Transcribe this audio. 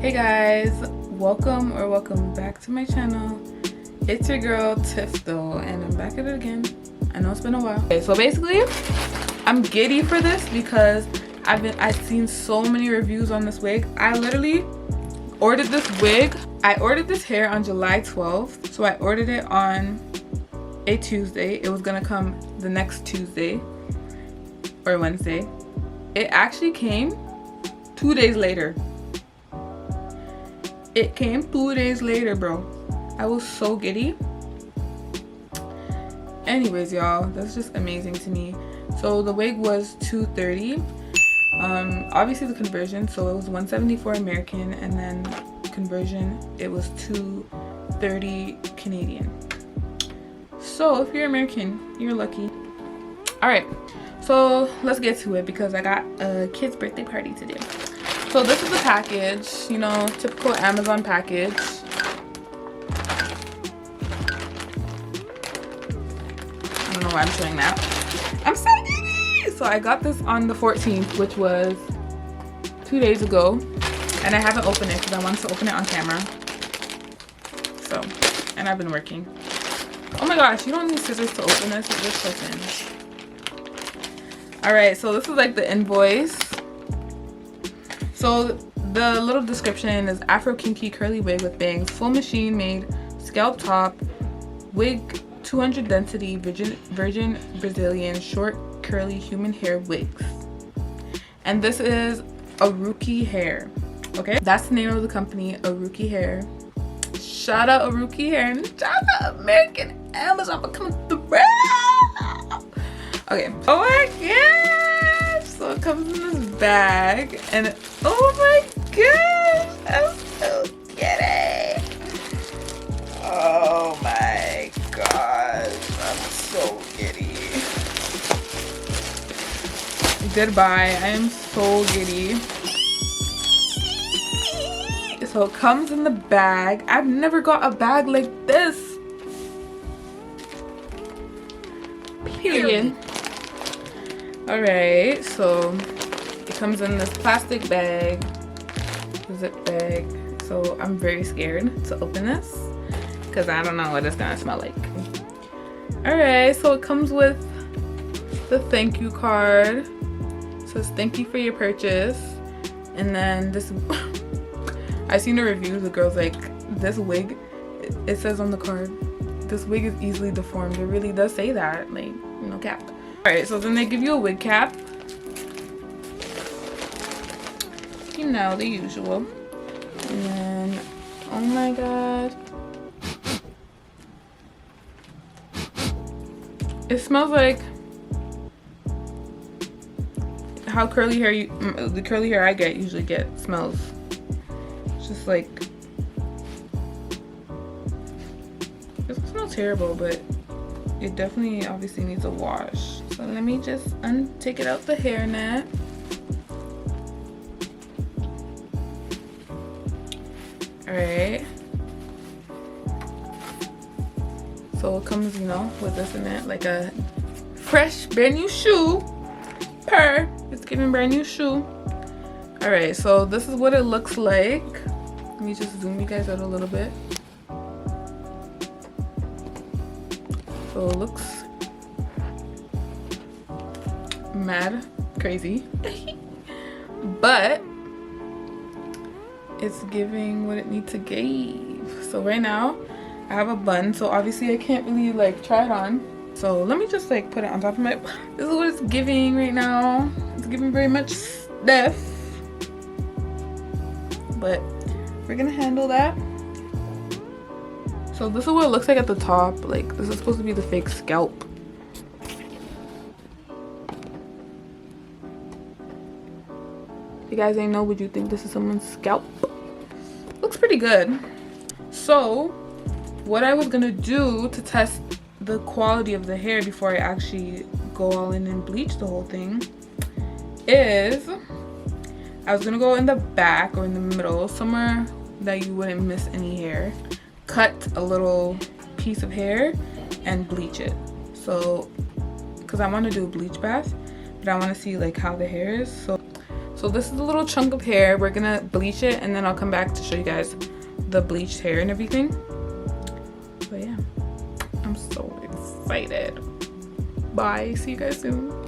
Hey guys, welcome back to my channel. It's your girl Tiff though, and I'm back at it again. I know it's been a while. Okay, so basically I'm giddy for this because I've seen so many reviews on this wig. I literally ordered this wig. I ordered this hair on July 12th, so I ordered it on a Tuesday. It was gonna come the next Tuesday or Wednesday. It actually came 2 days later. It came 2 days later, bro. I was so giddy. Anyways, y'all, that's just amazing to me. So the wig was $230. Obviously the conversion, so it was $174 American, and then conversion it was $230 Canadian. So if you're American, you're lucky. All right, so let's get to it because I got a kid's birthday party to do. So this is the package, you know, typical Amazon package. I don't know why I'm showing that. I'm so giddy! So I got this on the 14th, which was 2 days ago. And I haven't opened it because I wanted to open it on camera. So, and I've been working. Oh my gosh, you don't need scissors to open this, it's just open. Alright, so this is like the invoice. So the little description is Afro Kinky curly wig with bangs, full machine made, scalp top, wig 200 density, virgin Brazilian short curly human hair wigs. And this is Arukihair. Okay, that's the name of the company, Arukihair. Shout out Arukihair and shout out American Amazon for coming through. Okay, oh my gosh, so it comes in this bag and oh my gosh, I'm so giddy. Oh my gosh, I'm so giddy. Goodbye, I am so giddy. So it comes in the bag. I've never got a bag like this. Period. Alright, so it comes in this plastic bag, zip bag. So I'm very scared to open this because I don't know what it's gonna smell like. Alright, so it comes with the thank you card. It says thank you for your purchase. And then this I seen a review, the girl's like, this wig, it says on the card, this wig is easily deformed. It really does say that, like, no cap. Alright, so then they give you a wig cap. You know, the usual. And then, oh my god. It smells like how curly hair, the curly hair I usually get smells. It's just like, it doesn't smell terrible, but it definitely obviously needs a wash. So let me just take it out the hairnet. Alright. So it comes, you know, with this in it, like a fresh brand new shoe. It's giving brand new shoe. Alright, so this is what it looks like. Let me just zoom you guys out a little bit. So it looks mad crazy. But it's giving what it needs to give. So right now I have a bun, so obviously I can't really like try it on. So let me just like put it on top of my, this is what it's giving right now. It's giving very much stiff, but we're gonna handle that. So this is what it looks like at the top. Like, this is supposed to be the fake scalp. If you guys ain't know, would you think this is someone's scalp? Looks pretty good. So what I was gonna do to test the quality of the hair before I actually go all in and bleach the whole thing is I was gonna go in the back or in the middle, somewhere that you wouldn't miss any hair, cut a little piece of hair and bleach it. So because I want to do a bleach bath, but I want to see like how the hair is. So So this is a little chunk of hair. We're gonna bleach it and then I'll come back to show you guys the bleached hair and everything. But yeah, I'm so excited. Bye, see you guys soon.